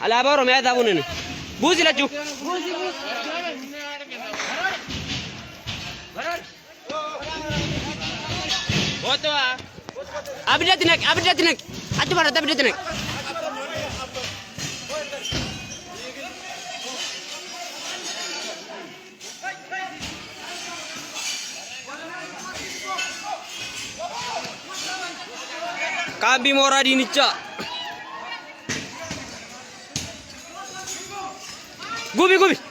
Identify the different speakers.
Speaker 1: Alaabaa Oromiyaa ta'uu nini. Buusi lachuu. Abidatti naqi. Achi barate abidatti naqi. Kambi Mooraa Diinichaa. Gubi.